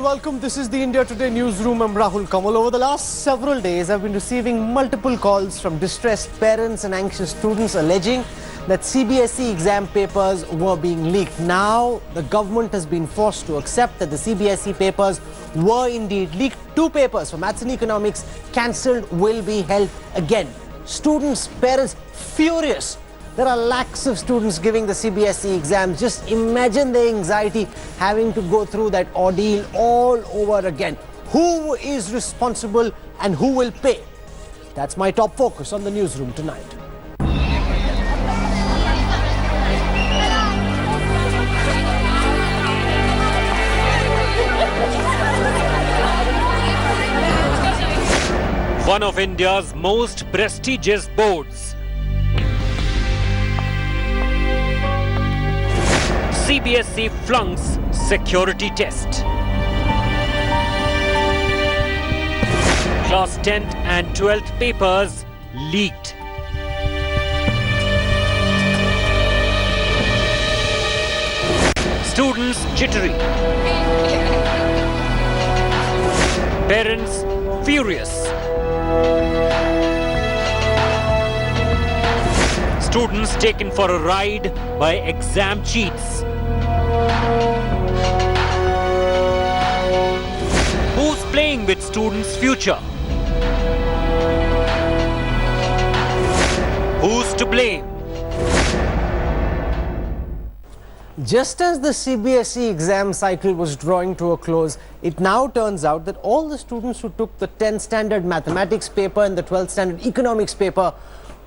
and welcome. This is the India Today Newsroom. I'm Rahul. Kanwal. Over the last several days, I've been receiving multiple calls from distressed parents and anxious students alleging that CBSE exam papers were being leaked. Now, the government has been forced to accept that the CBSE papers were indeed leaked. 2 papers for maths and economics cancelled will be held again. Students, parents furious. There are lakhs of students giving the CBSE exams. Just imagine the anxiety having to go through that ordeal all over again. Who is responsible and who will pay? That's my top focus on the newsroom tonight. One of India's most prestigious boards, CBSE flunks security test. Class 10th and 12th papers leaked. Students jittery. Parents furious. Students taken for a ride by exam cheats. Who's playing with students' future? Who's to blame? Just as the CBSE exam cycle was drawing to a close, it now turns out that all the students who took the 10th standard mathematics paper and the 12th standard economics paper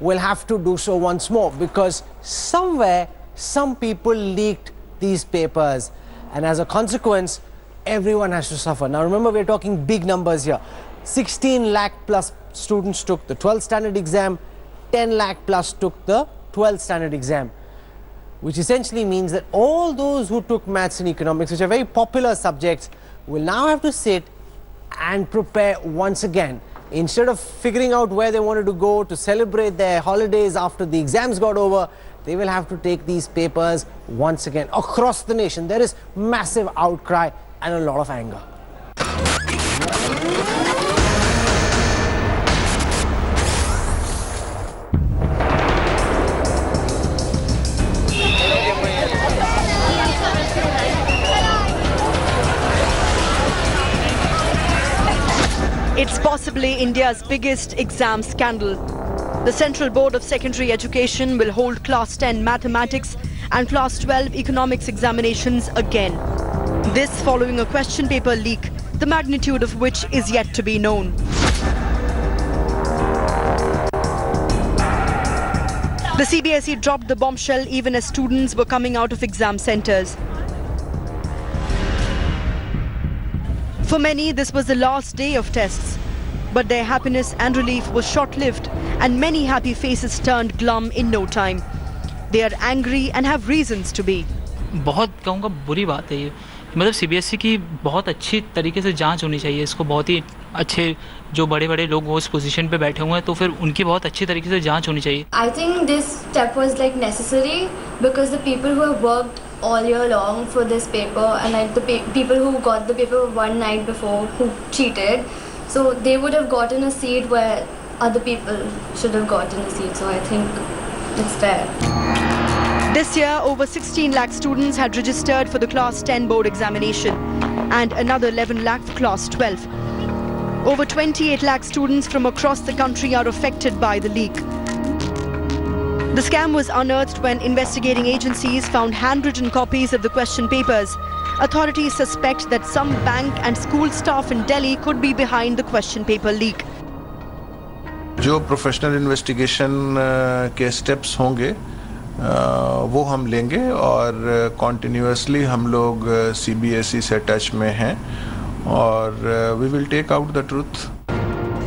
will have to do so once more, because somewhere some people leaked these papers, and as a consequence everyone has to suffer. Now remember, we're talking big numbers here. 16 lakh plus students took the 12th standard exam, 10 lakh plus took the 12th standard exam, which essentially means that all those who took maths and economics, which are very popular subjects, will now have to sit and prepare once again. Instead of figuring out where they wanted to go to celebrate their holidays after the exams got over, they will have to take these papers once again. Across the nation, there is massive outcry and a lot of anger. It's possibly India's biggest exam scandal. The Central Board of Secondary Education will hold Class 10 Mathematics and Class 12 Economics examinations again. This following a question paper leak, the magnitude of which is yet to be known. The CBSE dropped the bombshell even as students were coming out of exam centres. For many, this was the last day of tests, but their happiness and relief was short-lived, and many happy faces turned glum in no time. They are angry and have reasons to be. बहुत कहूँगा बुरी बात है ये, मतलब CBSE की बहुत अच्छी तरीके से जांच होनी चाहिए. इसको बहुत ही अच्छे जो बड़े-बड़े लोग उस पोजीशन पे बैठे हुए हैं, तो फिर उनकी बहुत अच्छी तरीके से जांच होनी चाहिए. I think this step was like necessary because the people who have worked all year long for this paper, and like the people who got the paper one night before who cheated, so they would have gotten a seat where other people should have gotten a seat. So I think it's fair. This year, over 16 lakh students had registered for the Class 10 board examination and another 11 lakh for Class 12. Over 28 lakh students from across the country are affected by the leak. The scam was unearthed when investigating agencies found handwritten copies of the question papers. Authorities suspect that some bank and school staff in Delhi could be behind the question paper leak. जो professional investigation के steps होंगे वो हम लेंगे, और continuously हम लोग CBSE से टच में हैं, और we will take out the truth.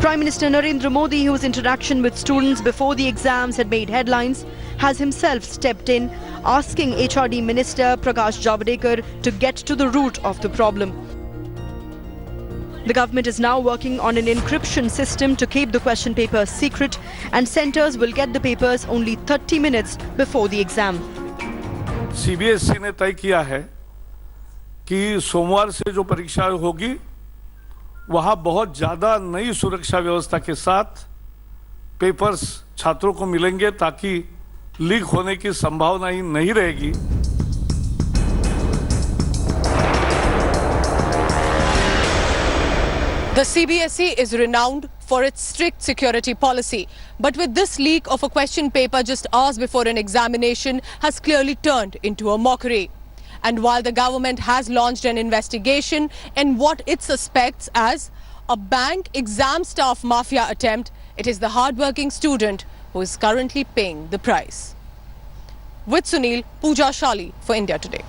Prime Minister Narendra Modi, whose interaction with students before the exams had made headlines, has himself stepped in, asking HRD Minister Prakash Javadekar to get to the root of the problem. The government is now working on an encryption system to keep the question papers secret, and centres will get the papers only 30 minutes before the exam. CBSE ने तय किया है कि सोमवार से जो परीक्षा होगी वहाँ बहुत ज़्यादा नई सुरक्षा व्यवस्था के साथ पेपर्स छात्रों को मिलेंगे ताकि लीक होने की संभावना ही नहीं रहेगी। The CBSE is renowned for its strict security policy, but with this leak of a question paper just hours before an examination has clearly turned into a mockery. And while the government has launched an investigation in what it suspects as a bank exam staff mafia attempt, it is the hardworking student who is currently paying the price. With Sunil, Pooja Shali for India Today.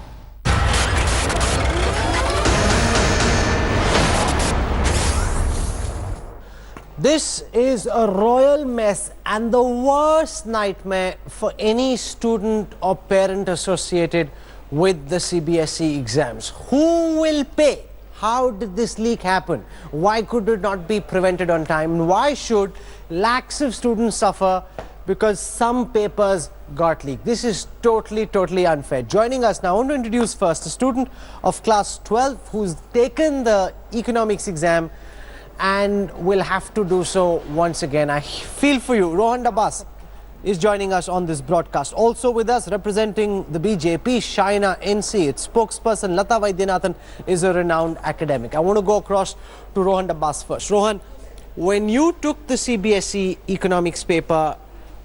This is a royal mess and the worst nightmare for any student or parent associated with the CBSE exams. Who will pay? How did this leak happen? Why could it not be prevented on time? And why should lakhs of students suffer because some papers got leaked? This is totally unfair. Joining us now, I want to introduce first a student of class 12 who's taken the economics exam and will have to do so once again. I feel for you. Rohan Dabas is joining us on this broadcast. Also with us, representing the BJP, Shaina NC, its spokesperson Lata Vaidyanathan is a renowned academic. I want to go across to Rohan Dabas first. Rohan, when you took the CBSE economics paper,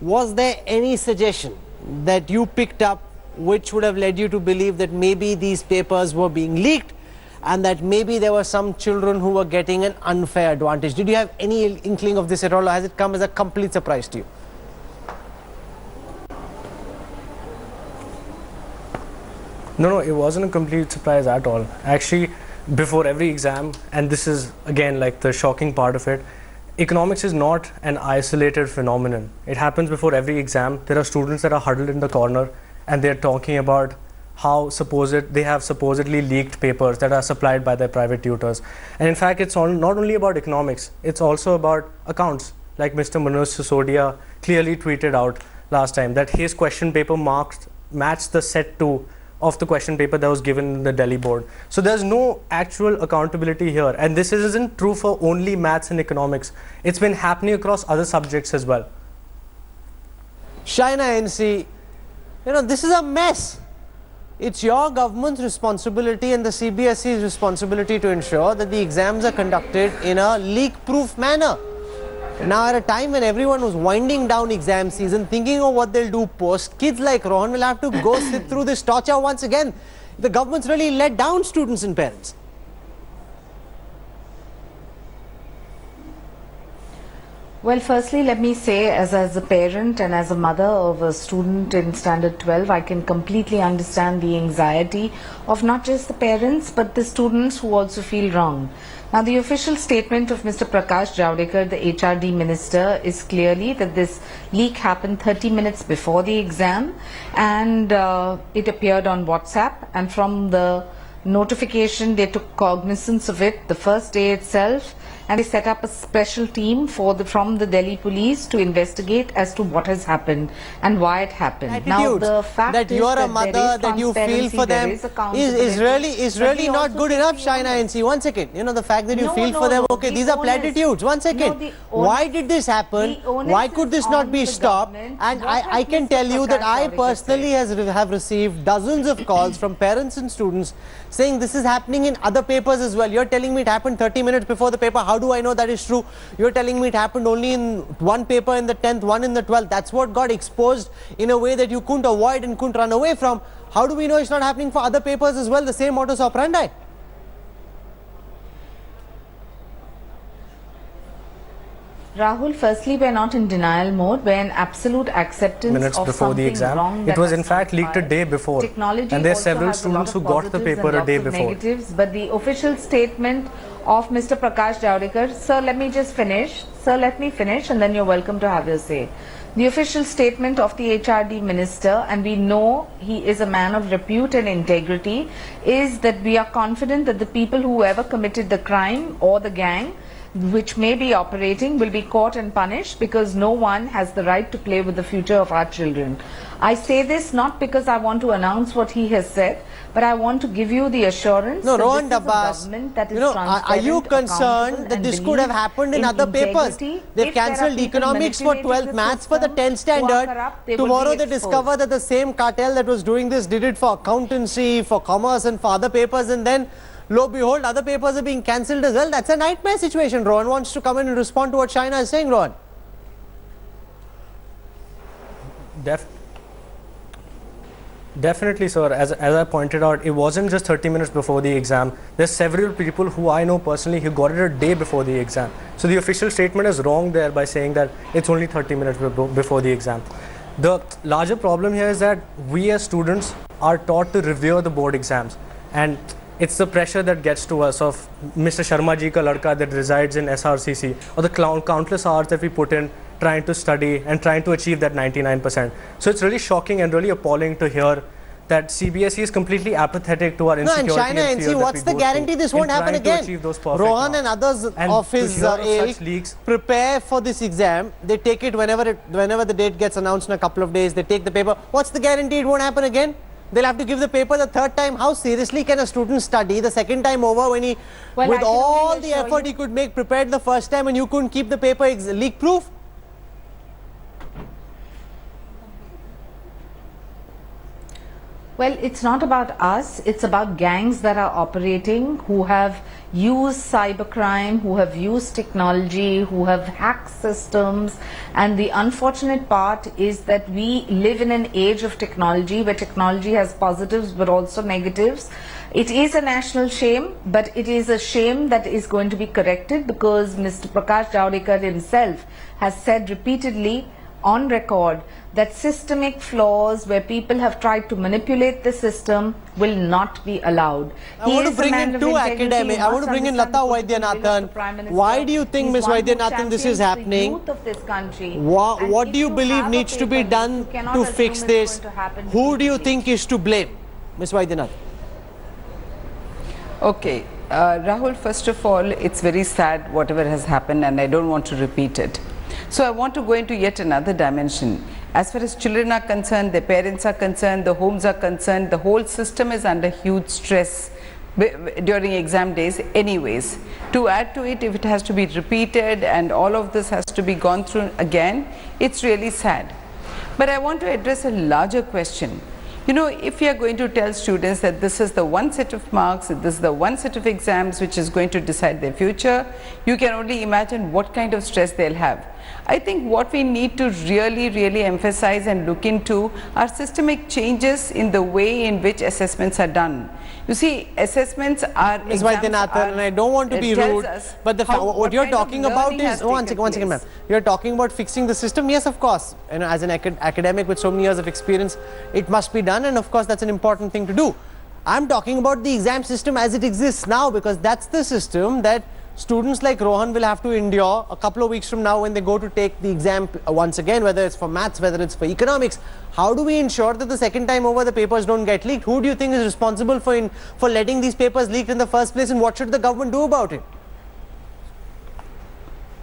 was there any suggestion that you picked up which would have led you to believe that maybe these papers were being leaked and that maybe there were some children who were getting an unfair advantage? Did you have any inkling of this at all, or has it come as a complete surprise to you? No, it wasn't a complete surprise at all. Actually, before every exam, and this is again like the shocking part of it, economics is not an isolated phenomenon. It happens before every exam. There are students that are huddled in the corner and they're talking about how they have supposedly leaked papers that are supplied by their private tutors. And in fact, it's not only about economics, it's also about accounts. Like Mr. Manoj Sisodia clearly tweeted out last time that his question paper matched the set 2 of the question paper that was given in the Delhi board. So there's no actual accountability here. And this isn't true for only maths and economics. It's been happening across other subjects as well. Shaina NC, this is a mess. It's your government's responsibility and the CBSE's responsibility to ensure that the exams are conducted in a leak-proof manner. Now, at a time when everyone was winding down exam season, thinking of what they'll do post, kids like Rohan will have to go sit through this torture once again. The government's really let down students and parents. Well, firstly, let me say, as a parent and as a mother of a student in Standard 12, I can completely understand the anxiety of not just the parents, but the students who also feel wronged. Now, the official statement of Mr. Prakash Javadekar, the HRD minister, is clearly that this leak happened 30 minutes before the exam, and it appeared on WhatsApp, and from the notification they took cognizance of it the first day itself, and they set up a special team from the Delhi police to investigate as to what has happened and why it happened. Now, the fact that you're a mother, that you feel for them is really not good enough, Shaina NC. One second, the fact that you feel for them, okay, these are platitudes. One second, why did this happen? Why could this not be stopped? And I can tell you that I personally have received dozens of calls from parents and students saying this is happening in other papers as well. You're telling me it happened 30 minutes before the paper. How do I know that is true? You're telling me it happened only in one paper in the 10th, one in the 12th. That's what got exposed in a way that you couldn't avoid and couldn't run away from. How do we know it's not happening for other papers as well, the same modus operandi? Rahul, firstly, we're not in denial mode. We're in absolute acceptance minutes of before the exam. Wrong. It was in fact leaked a day before. Technology and there are also several has students who a got the paper a day before. Negatives, but the official statement of Mr. Prakash Javadekar, sir, let me just finish. Sir, let me finish, and then you're welcome to have your say. The official statement of the HRD minister, and we know he is a man of repute and integrity, is that we are confident that the people who ever committed the crime or the gang which may be operating will be caught and punished, because no one has the right to play with the future of our children. I say this not because I want to announce what he has said, but I want to give you the assurance No, that Rohan this is a Dabbas, government that is are you transparent, concerned accountable, that and this could have believes happened in in other papers? integrity? They've If there are cancelled people economics for manipulating 12th, the maths for the system 10th who are standard. corrupt, they will be Tomorrow they exposed. discover that the same cartel that was doing this did it for accountancy, for commerce and for other papers, and then lo behold, other papers are being cancelled as well. That's a nightmare situation. Rohan wants to come in and respond to what Shaina is saying, Rohan. Definitely, sir. As I pointed out, it wasn't just 30 minutes before the exam. There's several people who I know personally who got it a day before the exam. So the official statement is wrong there by saying that it's only 30 minutes before the exam. The larger problem here is that we as students are taught to revere the board exams, and it's the pressure that gets to us of Mr. Sharma ji ka ladka that resides in SRCC, or the countless hours that we put in trying to study and trying to achieve that 99%. So it's really shocking and really appalling to hear that CBSE is completely apathetic to our insecurity. No, and Shaina and fear NC, what's the guarantee this won't happen again? Rohan and others of his ilk prepare for this exam. They take it whenever the date gets announced in a couple of days. They take the paper. What's the guarantee it won't happen again? They'll have to give the paper the third time. How seriously can a student study the second time over when he, with all the effort he could make, prepared the first time, and you couldn't keep the paper leak proof? Well, it's not about us, it's about gangs that are operating, who have used cybercrime, who have used technology, who have hacked systems. And the unfortunate part is that we live in an age of technology where technology has positives but also negatives. It is a national shame, but it is a shame that is going to be corrected, because Mr. Prakash Javadekar himself has said repeatedly on record that systemic flaws where people have tried to manipulate the system will not be allowed. I want to bring in two academics. I want to bring in Lata Vaidyanathan. Why do you think, Ms. Vaidyanathan, this is happening? What do you believe needs to be done to fix this? Who do you think is to blame? Ms. Vaidyanathan. Okay, Rahul, first of all, it's very sad whatever has happened, and I don't want to repeat it. So I want to go into yet another dimension. As far as children are concerned, their parents are concerned, the homes are concerned, the whole system is under huge stress during exam days anyways. To add to it, if it has to be repeated and all of this has to be gone through again, it's really sad. But I want to address a larger question. You know, if you are going to tell students that this is the one set of marks, this is the one set of exams which is going to decide their future, you can only imagine what kind of stress they'll have. I think what we need to really emphasize and look into are systemic changes in the way in which assessments are done. You see, assessments are Ms. Vaidyanathan, and I don't want to be rude, but what you're talking about is, one second ma'am, you're talking about fixing the system. Yes, of course, you know, as an academic with so many years of experience, it must be done, and of course that's an important thing to do. I'm talking about the exam system as it exists now, because that's the system that students like Rohan will have to endure a couple of weeks from now when they go to take the exam once again, whether it's for maths, whether it's for economics. How do we ensure that the second time over the papers don't get leaked? Who do you think is responsible for letting these papers leak in the first place, and what should the government do about it?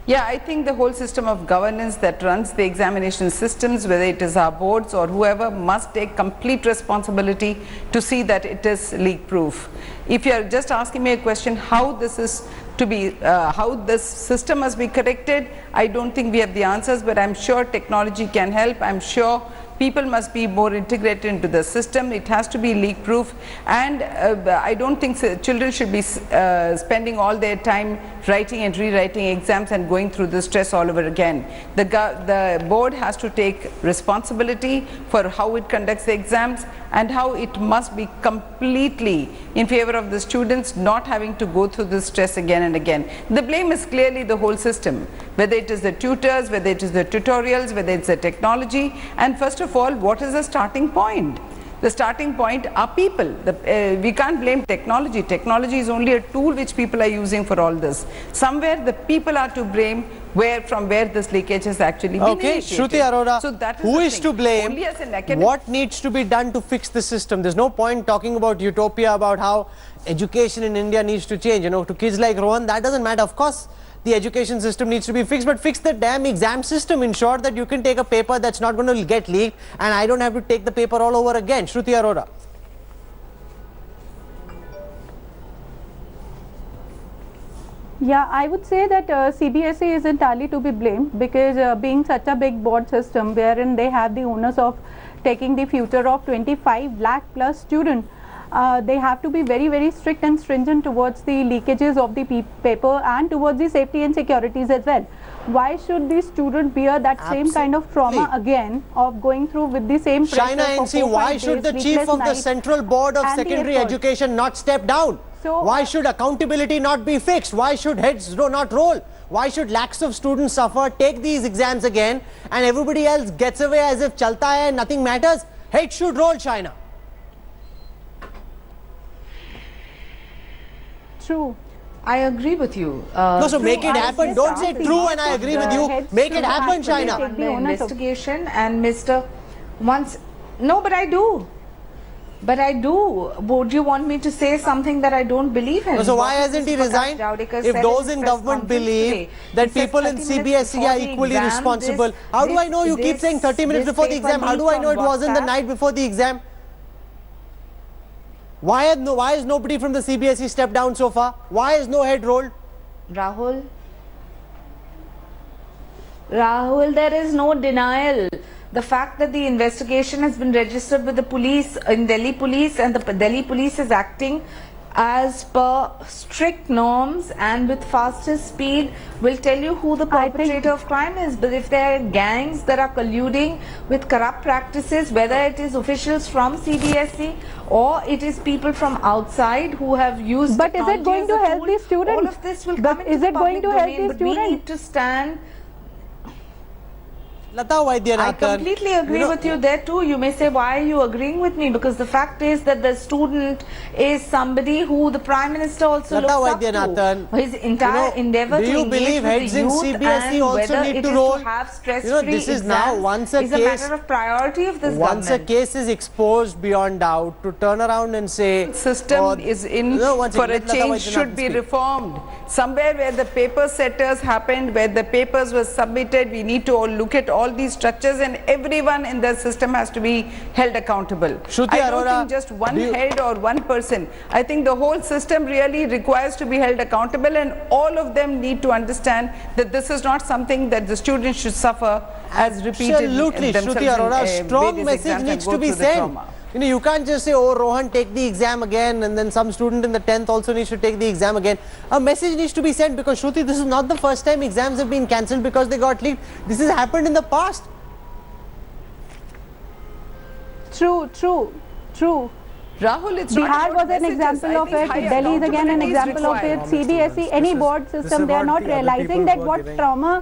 Yeah, I think the whole system of governance that runs the examination systems, whether it is our boards or whoever, must take complete responsibility to see that it is leak proof. If you are just asking me a question how this is to be, how this system must be corrected, I don't think we have the answers, but I'm sure technology can help. I'm sure people must be more integrated into the system. It has to be leak proof, and I don't think children should be spending all their time writing and rewriting exams and going through the stress all over again. The board has to take responsibility for how it conducts the exams and how it must be completely in favor of the students not having to go through this stress again and again. The blame is clearly the whole system, whether it is the tutors, whether it is the tutorials, whether it's the technology, and first of all, what is the starting point? The starting point are people. We can't blame technology. Technology is only a tool which people are using for all this. Somewhere the people are to blame from where this leakage has actually been initiated. Shruti Arora, so that is who is to blame? Only what needs to be done to fix the system? There's no point talking about utopia, about how education in India needs to change. You know, to kids like Rohan, that doesn't matter. Of course, the education system needs to be fixed, but fix the damn exam system. Ensure that you can take a paper that's not going to get leaked and I don't have to take the paper all over again. Shruti Arora. Yeah, I would say that CBSE is entirely to be blamed, because being such a big board system wherein they have the onus of taking the future of 25 lakh plus students, they have to be very, very strict and stringent towards the leakages of the paper and towards the safety and securities as well. Why should the student bear that same kind of trauma again of going through with the same pressure? China NC, why should the chief of the Central Board of Secondary Education not step down? So, why should accountability not be fixed? Why should heads not roll? Why should lakhs of students suffer, take these exams again, and everybody else gets away as if chalta hai and nothing matters? Heads should roll, China. True. I agree with you. No, so make it happen. Don't say true and I agree with you. Make it happen, China. The investigation and Mr. Once, no, but I do. But I do. Would you want me to say something that I don't believe in? So why hasn't he resigned? If those in government believe that people in CBSE are equally responsible, how do I know? You keep saying 30 minutes before the exam. How do I know it wasn't the night before the exam? Why has nobody from the CBSE stepped down so far? Why is no head rolled? Rahul, there is no denial. The fact that the investigation has been registered with the police in Delhi police, and the Delhi police is acting as per strict norms and with fastest speed, will tell you who the perpetrator of crime is. But if there are gangs that are colluding with corrupt practices, whether it is officials from CBSE or it is people from outside who have used but is it going to help the students? All of this will come into the public domain, but we need to stand. Lata Vaidyanathan, I completely agree with you there too. You may say, why are you agreeing with me? Because the fact is that the student is somebody who the Prime Minister also looks up to. His entire endeavour to engage with the youth and whether it is to have stress-free this is now once a matter of priority of this government. Once a government. case is exposed beyond doubt, to turn around and say The system is in for a change, should be reformed. Somewhere where the paper setters happened, where the papers were submitted, we need to all look at all these structures, and everyone in the system has to be held accountable. Shruti I don't Arora, think just one head or one person. I think the whole system really requires to be held accountable, and all of them need to understand that this is not something that the students should suffer as repeated. Absolutely, Shruti Arora, strong message needs to be sent. You can't just say, oh, Rohan, take the exam again, and then some student in the 10th also needs to take the exam again. A message needs to be sent, because Shruti, this is not the first time exams have been cancelled because they got leaked. This has happened in the past. True. Rahul, it's Bihar was an example of it. Delhi is again an example of it. CBSE, any board system, they are not realizing that what trauma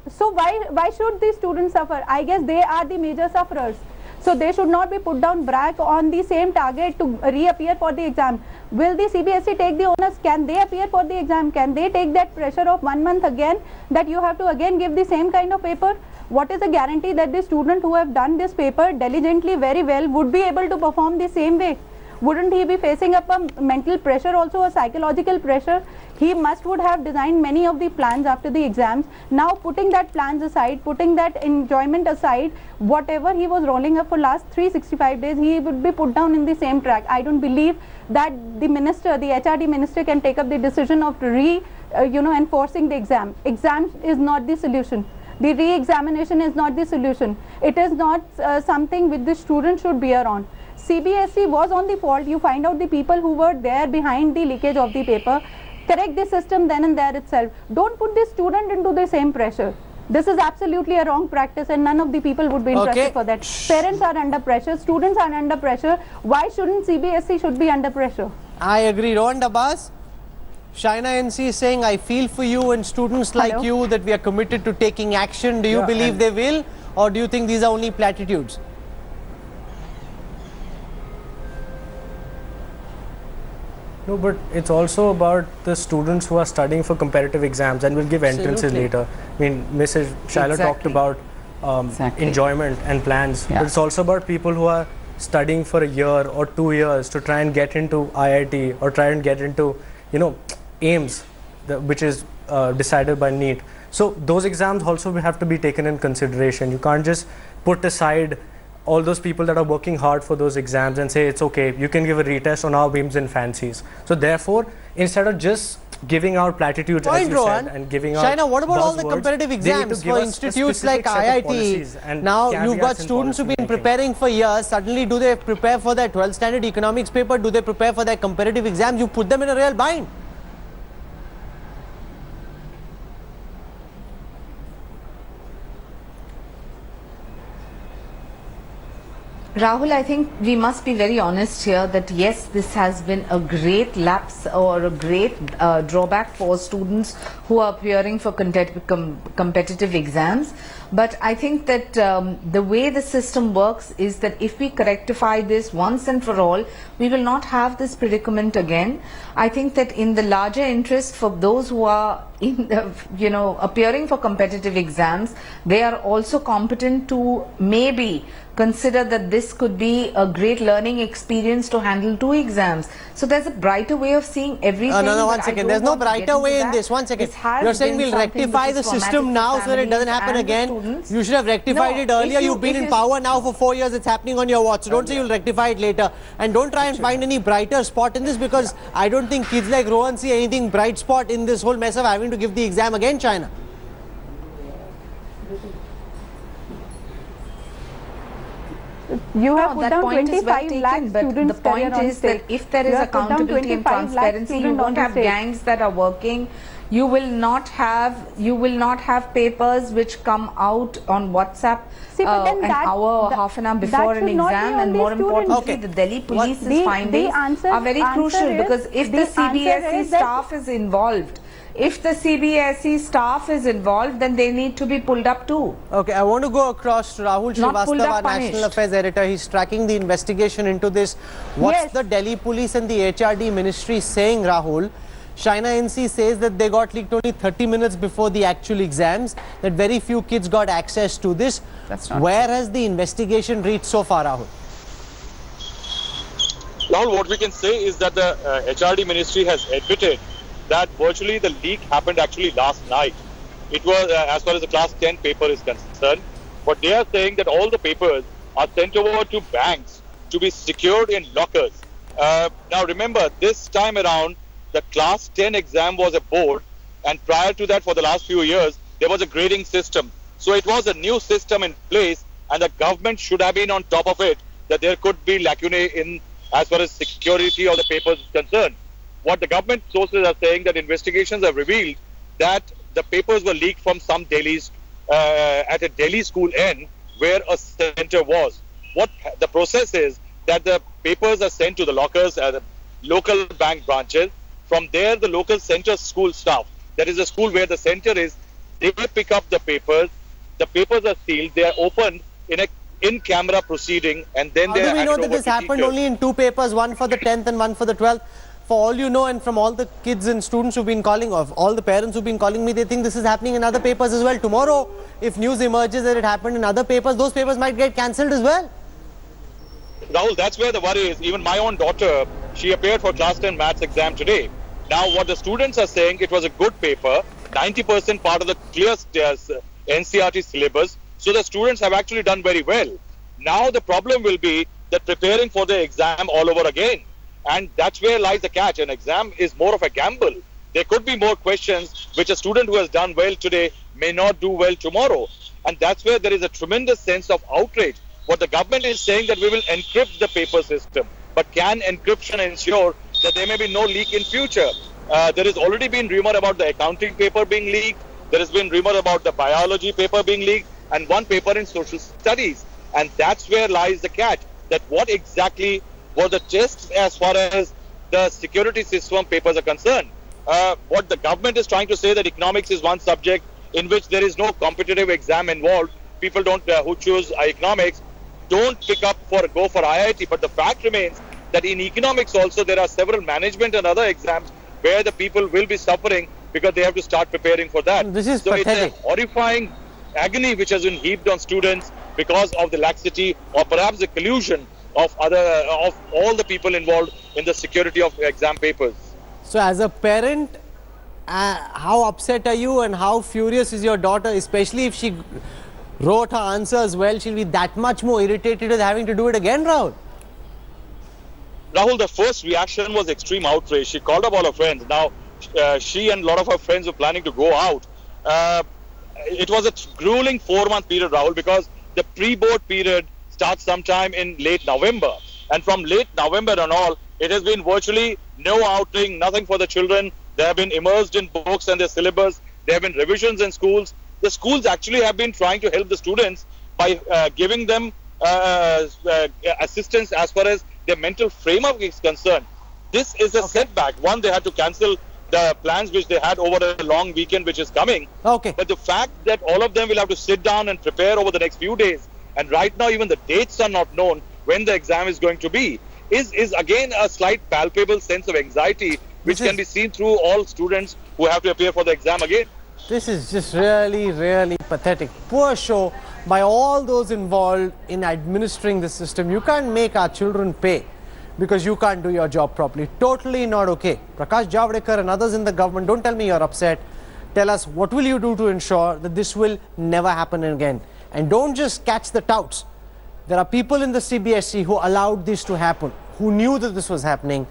so why should the students suffer? I guess they are the major sufferers. So they should not be put down back on the same target to reappear for the exam. Will the CBSE take the onus? Can they appear for the exam? Can they take that pressure of 1 month again, that you have to again give the same kind of paper? What is the guarantee that the student who have done this paper diligently very well would be able to perform the same way? Wouldn't he be facing up a mental pressure, also a psychological pressure? He would have designed many of the plans after the exams. Now putting that plans aside, putting that enjoyment aside, whatever he was rolling up for last 365 days, he would be put down in the same track. I don't believe that the minister, the HRD minister, can take up the decision of enforcing the exam. Exam is not the solution. The re-examination is not the solution. It is not something which the student should bear on. CBSE was on the fault. You find out the people who were there behind the leakage of the paper. Correct the system then and there itself. Don't put the student into the same pressure. This is absolutely a wrong practice, and none of the people would be interested for that. Parents are under pressure, students are under pressure. Why shouldn't CBSE should be under pressure? I agree. Rohan Abbas, China NC is saying, I feel for you and students like you that we are committed to taking action. Do you believe they will, or do you think these are only platitudes? No, but it's also about the students who are studying for competitive exams and will give entrances later. I mean, Mrs. Shaila talked about enjoyment and plans, but it's also about people who are studying for a year or 2 years to try and get into IIT or try and get into, AIMS. which is decided by NEET. So those exams also have to be taken in consideration. You can't just put aside all those people that are working hard for those exams and say it's okay, you can give a retest on our whims and fancies. So therefore, instead of just giving out platitudes, as you said, and giving out China, what about all the buzzwords, competitive they need to exams give for us a institutes specific like set of policies IITs? and Now you've got caveats in students who've been policy making. preparing for years. Suddenly, do they prepare for their 12th standard economics paper? Do they prepare for their competitive exams? You put them in a real bind. Rahul, I think we must be very honest here that yes, this has been a great lapse or a great drawback for students who are appearing for competitive exams. But I think that the way the system works is that if we rectify this once and for all, we will not have this predicament again. I think that in the larger interest for those who are appearing for competitive exams, they are also competent to maybe consider that this could be a great learning experience to handle 2 exams. So there's a brighter way of seeing everything. No, one second. There's no brighter way in this. 1 second. You're saying we'll rectify the system now so that it doesn't happen again. You should have rectified it earlier. You've been in power now for 4 years. It's happening on your watch. So don't say you'll rectify it later. And don't try and find any brighter spot in this, because I don't think kids like Rohan see anything bright spot in this whole mess of having to give the exam again, China. You have put down point 25 lakh students. But the point is that if there is accountability and transparency, you won't have gangs that are working. You will not have papers which come out on WhatsApp an hour or half an hour before an exam, and more importantly, the Delhi police's findings are very crucial, because if the CBSE staff is involved, then they need to be pulled up too. Okay, I want to go across to Rahul Srivastava, our National Affairs Editor. He's tracking the investigation into this. What's the Delhi police and the HRD ministry saying, Rahul? China NC says that they got leaked only 30 minutes before the actual exams, that very few kids got access to this. Where has the investigation reached so far, Rahul? Rahul, what we can say is that the HRD ministry has admitted that virtually the leak happened actually last night. It was as far as the class 10 paper is concerned, but they are saying that all the papers are sent over to banks to be secured in lockers. Now remember, this time around, the class 10 exam was a board, and prior to that, for the last few years, there was a grading system. So it was a new system in place, and the government should have been on top of it, that there could be lacunae in as far as security of the papers is concerned. What the government sources are saying, that investigations have revealed that the papers were leaked from some Delhi's at a Delhi school end where a center was. What the process is that the papers are sent to the lockers at the local bank branches. From there, the local center school staff, that is the school where the center is, they pick up the papers. The papers are sealed. They are opened in a in-camera proceeding, and then they are handed over to teachers. How do we know that this happened only in 2 papers, one for the 10th and one for the 12th? For all you know, and from all the kids and students who've been calling, of all the parents who've been calling me, they think this is happening in other papers as well. Tomorrow, if news emerges that it happened in other papers, those papers might get cancelled as well. Rahul, that's where the worry is. Even my own daughter, she appeared for class 10 maths exam today. Now, what the students are saying, it was a good paper, 90% part of the clear NCERT syllabus. So the students have actually done very well. Now the problem will be that preparing for the exam all over again. And that's where lies the catch. An exam is more of a gamble. There could be more questions which a student who has done well today may not do well tomorrow. And that's where there is a tremendous sense of outrage. What the government is saying, that we will encrypt the paper system. But can encryption ensure that there may be no leak in future? There has already been rumor about the accounting paper being leaked. There has been rumor about the biology paper being leaked, and one paper in social studies. And that's where lies the catch, that what exactly were the tests as far as the security system papers are concerned. What the government is trying to say, that economics is one subject in which there is no competitive exam involved. People don't who choose economics don't go for IIT. But the fact remains that in economics also there are several management and other exams where the people will be suffering because they have to start preparing for that. This is so pathetic. It's a horrifying agony which has been heaped on students because of the laxity or perhaps the collusion of all the people involved in the security of exam papers. So as a parent how upset are you and how furious is your daughter, especially if she wrote her answers well, she'll be that much more irritated with having to do it again, Rahul? Rahul, the first reaction was extreme outrage. She called up all her friends. Now, she and a lot of her friends were planning to go out. It was a grueling 4-month period, Rahul, because the pre-board period starts sometime in late November. And from late November and all, it has been virtually no outing, nothing for the children. They have been immersed in books and their syllabus. There have been revisions in schools. The schools actually have been trying to help the students by giving them assistance as far as their mental framework is concerned. This is a setback. One, they had to cancel the plans which they had over a long weekend which is coming. Okay. But the fact that all of them will have to sit down and prepare over the next few days, and right now even the dates are not known when the exam is going to be, is again a slight palpable sense of anxiety which can be seen through all students who have to appear for the exam again. This is just really, really pathetic. Poor show by all those involved in administering the system. You can't make our children pay because you can't do your job properly. Totally not okay. Prakash Javadekar and others in the government, don't tell me you're upset. Tell us, what will you do to ensure that this will never happen again? And don't just catch the touts. There are people in the CBSE who allowed this to happen, who knew that this was happening.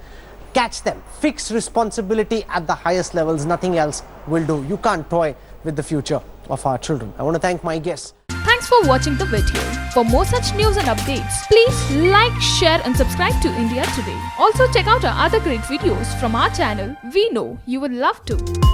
Catch them. Fix responsibility at the highest levels. Nothing else will do. You can't toy with the future of our children. I want to thank my guests. Thanks for watching the video. For more such news and updates, please like, share and subscribe to India Today. Also check out our other great videos from our channel. We know you would love to.